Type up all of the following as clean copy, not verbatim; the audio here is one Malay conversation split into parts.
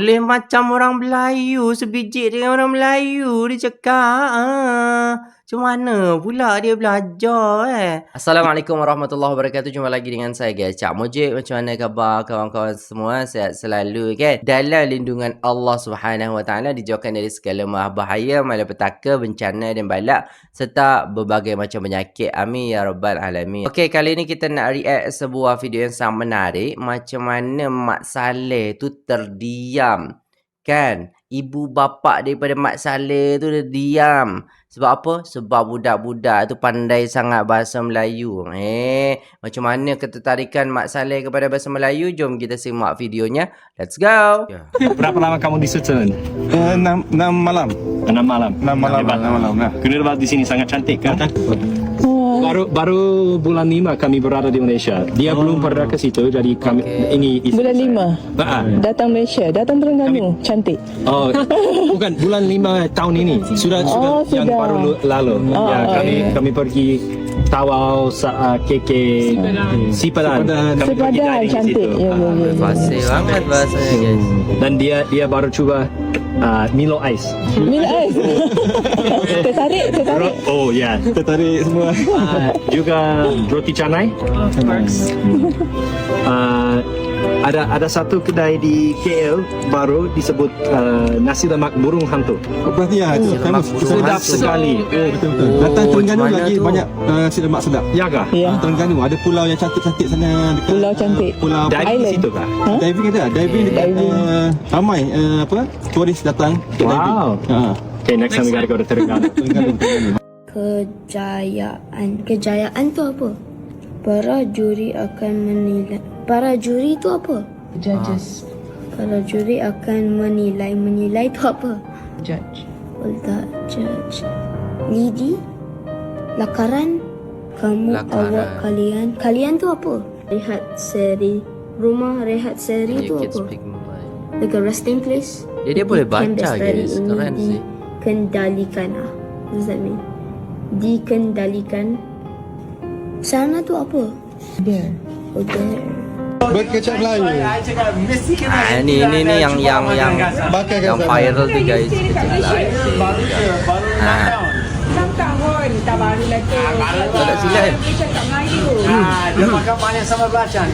Boleh macam orang Melayu, sebiji dengan orang Melayu dia cakap. Macam mana pula dia belajar Assalamualaikum warahmatullahi wabarakatuh. Jumpa lagi dengan saya guys, Cak Mujib. Macam mana khabar kawan-kawan semua? Sihat selalu kan? Dalam lindungan Allah Subhanahu Wa Taala, dijauhkan dari segala bahaya, malapetaka, bencana dan balak serta berbagai macam penyakit. Amin ya rabbal alamin. Okey, kali ni kita nak react sebuah video yang sangat menarik. Macam mana Mak Saleh tu terdiam kan? Ibu bapa daripada Mak Saleh tu dia diam. Sebab apa? Sebab budak-budak tu pandai sangat bahasa Melayu. Macam mana ketertarikan Mak Saleh kepada bahasa Melayu? Jom kita simak videonya. Let's go. Berapa lama kamu di Switzerland? 6 malam. 6 malam. 6 malam. Hebat. 6 malam. Nah. Kena di sini sangat cantik kan? Baru bulan 5 kami berada di Malaysia. Dia belum pernah ke situ, jadi kami ini bulan 5 datang Malaysia, datang Terengganu, cantik. Oh, bukan bulan 5 tahun ini. Sudah yang sudah. baru lalu. Kami pergi Tawau, KK, Sipadan. Sepadan cantik. Ya. Fasih banget bahasanya guys. Dan dia baru cuba Milo Ice. Mila Ais. tertarik. Oh ya, Tertarik semua. juga roti canai. Ada satu kedai di KL baru disebut nasi lemak burung hantu. Berarti ya, famous. Sedap sekali. Betul-betul. Datang Terengganu lagi tu? banyak nasi lemak sedap. Ya kah? Ya. Terengganu ada pulau yang cantik-cantik sana dekat. Pulau cantik. Pulau Diving Island. situ kah? diving ada. Diving dekat ramai turis datang untuk diving. Wow. Okay, next time we gotta go to Terengganu. Terengganu. Kejayaan tu apa? Para juri akan menilai. Para juri tu apa? Judges, Para juri akan menilai. Menilai tu apa? judge. Judge. Lidi. Lakaran. Kamu, awak, kalian. Kalian tu apa? Rehat seri. Rumah rehat seri tu You can apa? speak Melayu. Like a resting place. Dia boleh Camp baca Destari guys. ini Keren sih. Dikendalikan. What does that mean? Dikendalikan. Sana tu apa? There. Oh, there. Berkecap Melayu. Ni yang Bakar kat sana. viral tu guys. Kau tak silap kan? Dia makan banyak sama belacan.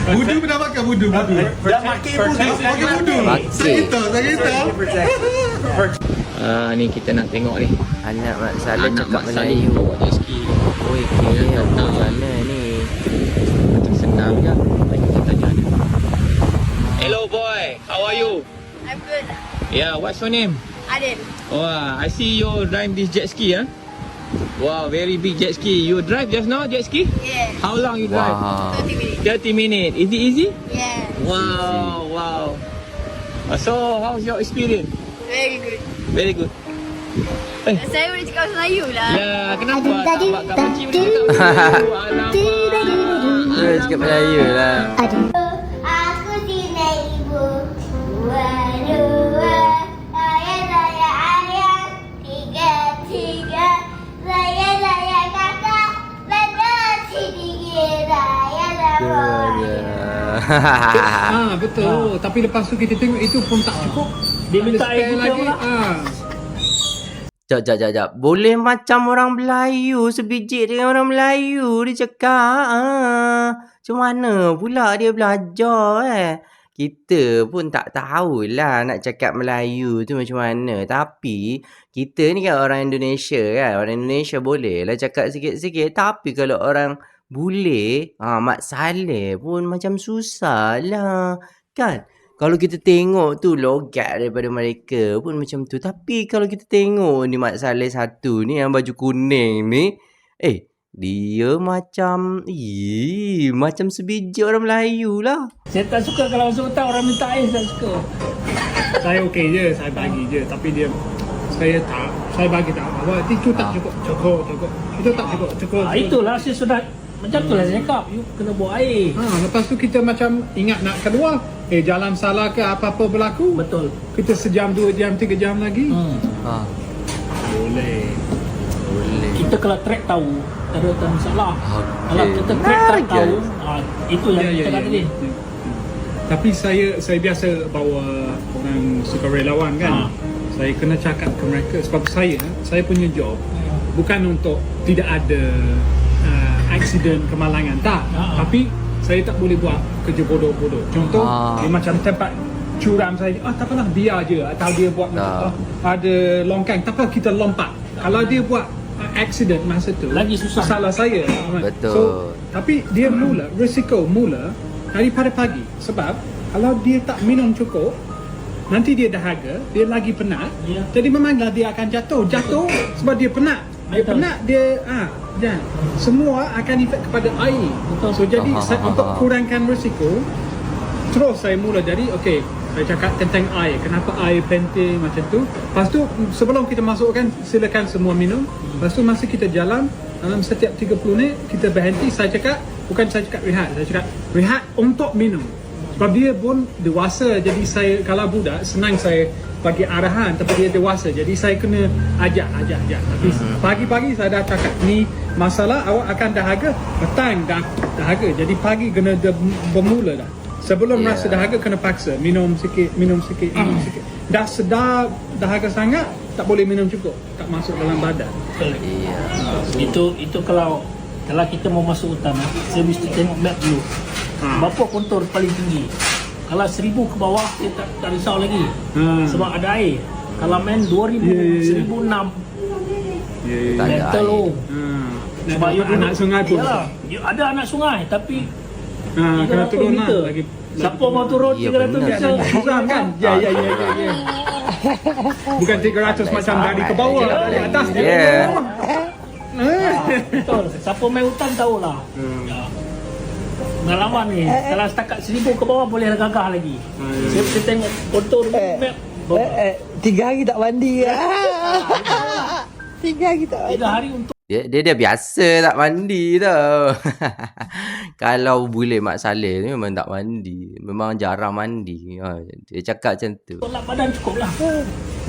Budu pun dah makan budu. Dia makan budu. Makan budu. Bakar. Saya kita. Ni kita nak tengok ni. Anak Mak Saleh cakap Melayu. Oi, kira macam mana ni? Macam senang je. Kita tanya dia. Hello boy, how are you? I'm good. Yeah, what's your name? Adil. Wow, I see you drive this jet ski, huh? Wow, very big jet ski. You drive just now jet ski? Yeah. How long you drive? Wow. 30 minutes. 30 minutes. Is it easy? Yeah. Wow. So, how's your experience? Very good. Very good. Saya boleh cakap Melayu lah. Ya, kenapa tak buat kat Pakcik boleh cakap Melayu? Alamak. Cakap Melayu lah. Aku tidak ibu. Dua, saya ayah. Tiga, saya kakak. Sedikit saya betul. Tapi lepas tu kita tengok itu pun tak cukup. Dia minta air kita pula. Jap. Boleh macam orang Melayu, sebiji dengan orang Melayu dia cakap. Macam mana pula dia belajar Kita pun tak tahulah nak cakap Melayu tu macam mana. Tapi kita ni kan orang Indonesia kan. Orang Indonesia boleh lah cakap sikit-sikit. Tapi kalau orang bule, Mak Saleh pun macam susah lah. Kan? Kalau kita tengok tu logat daripada mereka pun macam tu. Tapi kalau kita tengok ni Mak Saleh satu ni yang baju kuning ni. Dia macam macam sebiji orang Melayu lah. Saya tak suka kalau sebentar orang minta air, tak suka. Saya okey je, saya bagi je. Tapi dia, saya bagi tak. Itu tak cukup. Itu tak cukup. Itulah saya sudah macam tu lah saya cakap. You kena buat air. Lepas tu kita macam ingat nak keluar. Jalan salah ke apa-apa berlaku. Betul. Kita sejam, 2 jam, 3 jam lagi. Boleh. Kita kalau track tahu, tak ada masalah. Okey. Kalau kita track tak tahu, itu yang kita kata tadi. Tapi saya biasa bawa orang sukarelawan kan. Saya kena cakap ke mereka sebab saya punya job bukan untuk tidak ada aksiden kemalangan tak. Tapi saya tak boleh buat kerja bodoh-bodoh. Contoh dia macam tempat curam saya, tak apalah biar je. Atau dia buat macam ada longkang, tak apa kita lompat. Kalau dia buat aksiden masa tu Lagi susah. salah saya. Betul. So tapi dia risiko mula daripada pagi. Sebab kalau dia tak minum cukup, nanti dia dahaga, dia lagi penat. Jadi memanglah dia akan jatuh sebab dia penat. Dia penat, dia semua akan efek kepada air. So jadi untuk kurangkan risiko, terus saya mula jadi saya cakap tentang air. Kenapa air penting macam tu. Lepas tu sebelum kita masukkan, silakan semua minum. Lepas tu masa kita jalan, dalam setiap 30 minit kita berhenti. Saya cakap rehat. Saya cakap rehat untuk minum. Sebab dia pun dewasa. Jadi saya, kalau budak senang saya bagi arahan, tapi dia dewasa. Jadi saya kena ajak. Tapi pagi-pagi saya dah cakap, ni masalah awak akan dahaga. Petang dahaga. Jadi pagi kena bermula dah. Sebelum rasa dahaga kena paksa minum sikit. Dah sedar dahaga sangat, tak boleh minum cukup, tak masuk dalam badan. Itu kalau kita mau masuk hutan, saya mesti tengok map dulu. Berapa kontur paling tinggi? Kalau 1000 ke bawah, saya tak risau lagi. Sebab ada air. Kalau main 2000, 1006, Tak ada betul. Sebab anak sungai pun. Ada anak sungai, tapi kena turun lagi. Siapa mau turun 300 meter? Susah kan? Ya. Bukan 300 macam dari ke bawah, dari atas. Betul. Siapa main hutan tahulah. Pengalaman ni. Kalau setakat 1000 ke bawah boleh gagah lagi. Saya tengok kontur map. 3 hari tak mandi. 3 hari tak mandi. 3 hari untuk Dia biasa tak mandi tau. Kalau boleh Mak Saleh ni memang tak mandi. Memang jarang mandi. Dia cakap macam tu. tolak badan cukup lah.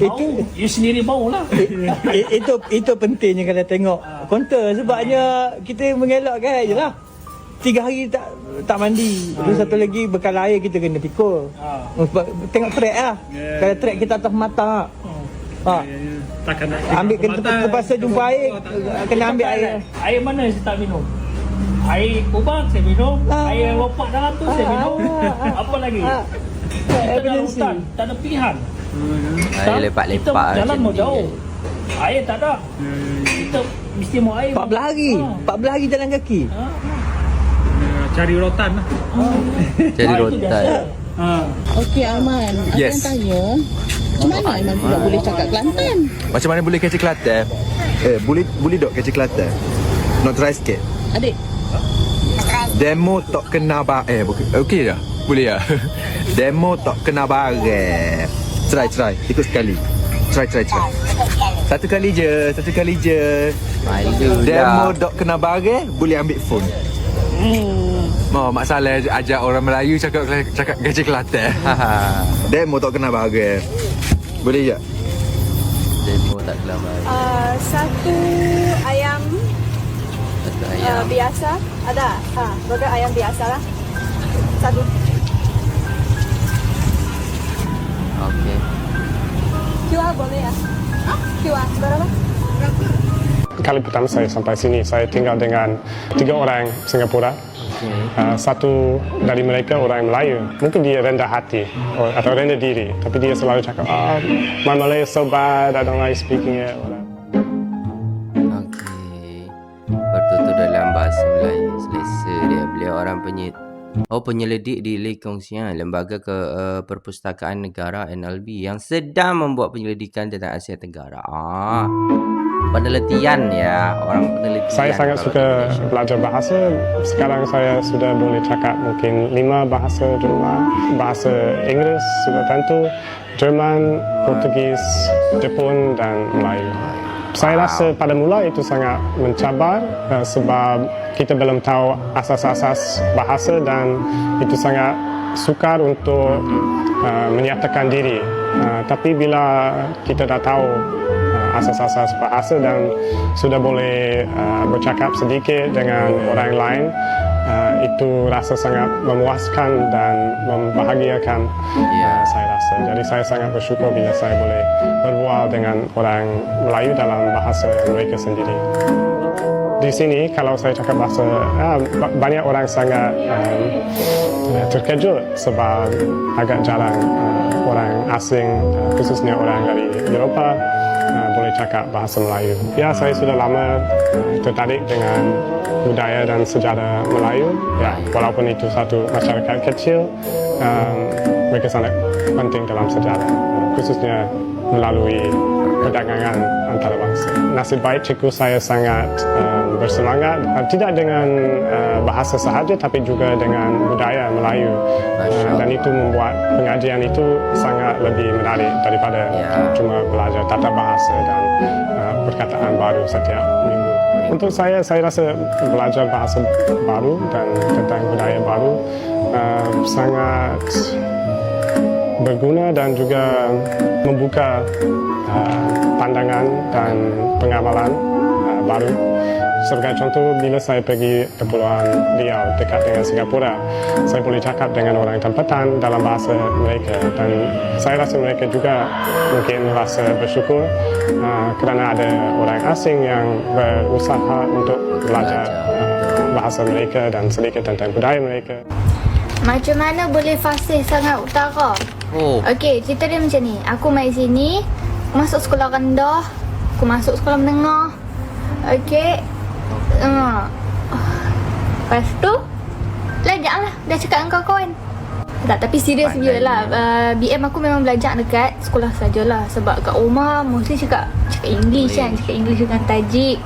Bau, you sendiri bau lah. Itu pentingnya kalau tengok konter. Sebabnya kita mengelakkan je lah. 3 hari tak mandi. Lepas satu lagi bekal air kita kena pikul. Tengok track lah. Kalau track kita atas mata. Takkan nak Ambil terpaksa jumpa air, kena ambil air. Air mana yang saya tak minum? Air kubang saya minum, air lopak dalam tu saya minum. Apa lagi? Kita dalam hutan, tak ada pilihan. Air lepak-lepak Kita jalan macam mau ni. jauh, air tak ada. Kita mesti mau air. 14 hari. 14 hari jalan kaki. cari rotan lah. Cari Itu rotan. biasa. Okey Aiman, Yes. Aiman tanya, macam mana Aiman pula boleh cakap Kelantan? Macam mana boleh kecil Kelantan? Boleh dok kecil Kelantan. Nak try sikit. Adik, Demo tak kena okey dah. Boleh ya. Demo tak kena barang. Try. Ikut sekali. Try. Satu kali je. Malu Demo lah. tak kena barang, boleh ambil phone. Mak Saleh ajak orang Melayu cakap kecil Kelantan. Demo tak kena barang. Boleh je? Demo tak kelamar. Satu ayam Satu ayam. biasa ada. Burger ayam biasa lah. Satu. Okey. QR boleh ya? QR berapa? Kali pertama saya sampai sini, saya tinggal dengan 3 orang Singapura. Satu dari mereka orang Melayu. Mungkin dia rendah hati atau rendah diri, tapi dia selalu cakap, my Malay is so bad, I don't like speaking it. Okey. Bertutur dalam bahasa Melayu. Selesa dia. Beliau orang penyelidik di Lee Kong Sian, Lembaga Perpustakaan Negara NLB yang sedang membuat penyelidikan tentang Asia Tenggara. Penelitian ya, orang penelitian. Saya sangat suka belajar bahasa. Sekarang saya sudah boleh cakap mungkin 5 bahasa rumah. Bahasa Inggeris sudah tentu, Jerman, Portugis, Jepun dan Melayu. Saya rasa pada mula itu sangat mencabar sebab kita belum tahu asas-asas bahasa dan itu sangat sukar untuk menyatakan diri. Tapi bila kita dah tahu asas-asas bahasa dan sudah boleh bercakap sedikit dengan orang lain, itu rasa sangat memuaskan dan membahagiakan saya rasa. Jadi saya sangat bersyukur bila saya boleh berbual dengan orang Melayu dalam bahasa mereka sendiri. Di sini kalau saya cakap bahasa, banyak orang sangat terkejut sebab agak jarang orang asing, khususnya orang dari Eropah, boleh cakap bahasa Melayu. Ya, saya sudah lama tertarik dengan budaya dan sejarah Melayu. Ya, walaupun itu satu masyarakat kecil, mereka sangat penting dalam sejarah, khususnya melalui perdagangan antarabangsa. Nasib baik cikgu saya sangat bersemangat, tidak dengan bahasa sahaja tapi juga dengan budaya Melayu, dan itu membuat pengajian itu sangat lebih menarik daripada cuma belajar tata bahasa dan perkataan baru setiap minggu. Untuk saya rasa belajar bahasa baru dan tentang budaya baru sangat berguna dan juga membuka pandangan dan pengamalan baru. Sebagai contoh, bila saya pergi Kepulauan Riau dekat dengan Singapura, saya boleh cakap dengan orang tempatan dalam bahasa mereka, dan saya rasa mereka juga mungkin rasa bersyukur kerana ada orang asing yang berusaha untuk belajar bahasa mereka dan sedikit tentang budaya mereka. Macam mana boleh fasih sangat utara? Okey, cerita dia macam ni. Aku main sini, aku masuk sekolah rendah, aku masuk sekolah menengah. Okey. Lepas tu belajar lah. Dah cakap dengan kawan-kawan. Tak, tapi serius je lah. BM aku memang belajar dekat sekolah sajalah. Sebab kat rumah mostly cakap English kan. Cakap English dengan Tajik.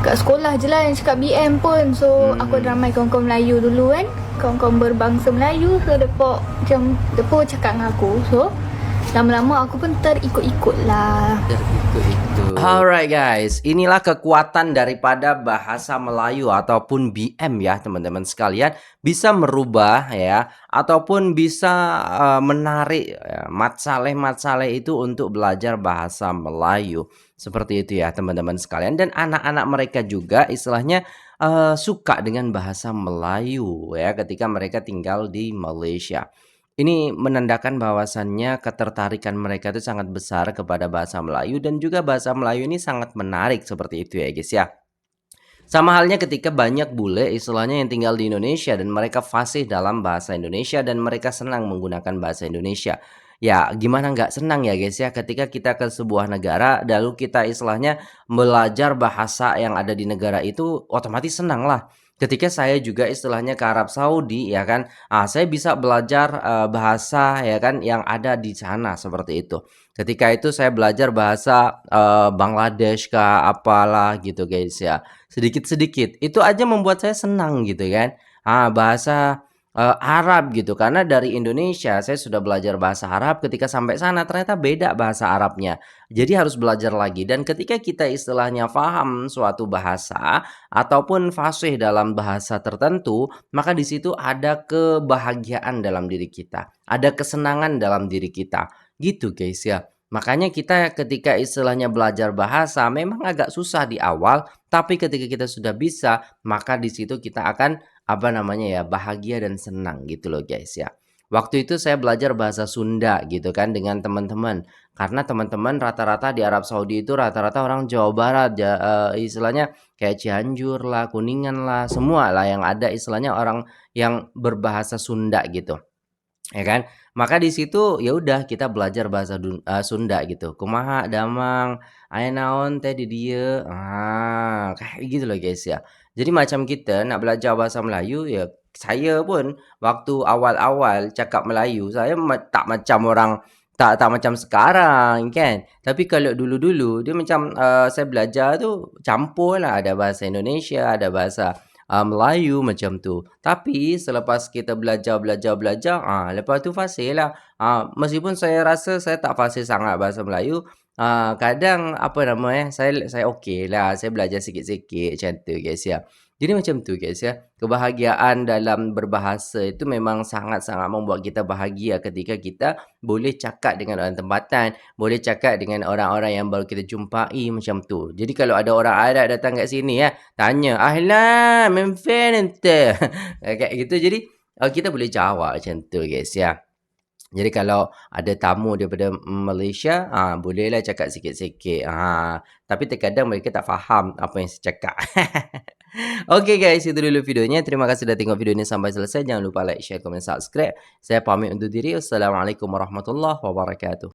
Kat sekolah je lah yang cakap BM pun. So aku ada ramai kawan-kawan Melayu dulu kan, kawan-kawan berbangsa Melayu. So mereka cakap dengan aku. So lama-lama aku pun terikut-ikut lah. Alright guys, inilah kekuatan daripada bahasa Melayu ataupun BM ya teman-teman sekalian. Bisa merubah ya, ataupun bisa menarik matsaleh-matsaleh itu untuk belajar bahasa Melayu. Seperti itu ya teman-teman sekalian. Dan anak-anak mereka juga istilahnya suka dengan bahasa Melayu ya ketika mereka tinggal di Malaysia. Ini menandakan bahwasannya ketertarikan mereka itu sangat besar kepada bahasa Melayu, dan juga bahasa Melayu ini sangat menarik seperti itu ya guys ya. Sama halnya ketika banyak bule istilahnya yang tinggal di Indonesia dan mereka fasih dalam bahasa Indonesia dan mereka senang menggunakan bahasa Indonesia. Ya gimana nggak senang ya guys ya ketika kita ke sebuah negara lalu kita istilahnya belajar bahasa yang ada di negara itu, otomatis senang lah. Ketika saya juga istilahnya ke Arab Saudi ya kan, saya bisa belajar bahasa ya kan yang ada di sana seperti itu. Ketika itu saya belajar bahasa Bangladesh kah apalah gitu guys ya. Sedikit-sedikit itu aja membuat saya senang gitu kan. Bahasa Arab gitu, karena dari Indonesia saya sudah belajar bahasa Arab, ketika sampai sana ternyata beda bahasa Arabnya, jadi harus belajar lagi. Dan ketika kita istilahnya paham suatu bahasa ataupun fasih dalam bahasa tertentu, maka di situ ada kebahagiaan dalam diri kita, ada kesenangan dalam diri kita gitu guys ya. Makanya kita ketika istilahnya belajar bahasa memang agak susah di awal, tapi ketika kita sudah bisa, maka di situ kita akan bahagia dan senang gitu loh guys ya. Waktu itu saya belajar bahasa Sunda gitu kan dengan teman-teman, karena teman-teman rata-rata di Arab Saudi itu rata-rata orang Jawa Barat istilahnya kayak Cianjur lah, Kuningan lah, semua lah yang ada istilahnya orang yang berbahasa Sunda gitu. Ya kan? Maka di situ ya udah kita belajar bahasa Sunda gitu. Kumaha damang, aya naon teh di dieu. Kayak gitu loh guys ya. Jadi macam kita nak belajar bahasa Melayu ya, saya pun waktu awal-awal cakap Melayu saya tak macam orang tak macam sekarang kan. Tapi kalau dulu-dulu dia macam saya belajar tu campur lah, ada bahasa Indonesia, ada bahasa Melayu macam tu. Tapi selepas kita belajar, lepas tu fasih lah. Meskipun saya rasa saya tak fasih sangat bahasa Melayu, kadang saya okey lah, saya belajar sikit-sikit macam tu guys ya. Jadi macam tu guys ya. Kebahagiaan dalam berbahasa itu memang sangat-sangat membuat kita bahagia ketika kita boleh cakap dengan orang tempatan, boleh cakap dengan orang-orang yang baru kita jumpai macam tu. Jadi kalau ada orang Arab datang kat sini ya, tanya, "Ahlan, min fin anta?" Kayak gitu. Jadi kita boleh jawab macam tu guys ya. Jadi kalau ada tamu daripada Malaysia, bolehlah cakap sikit-sikit. Tapi terkadang mereka tak faham apa yang saya cakap. Okay guys, itu dulu videonya. Terima kasih sudah tengok video ini sampai selesai. Jangan lupa like, share, komen, subscribe. Saya pamit undur diri. Wassalamualaikum warahmatullahi wabarakatuh.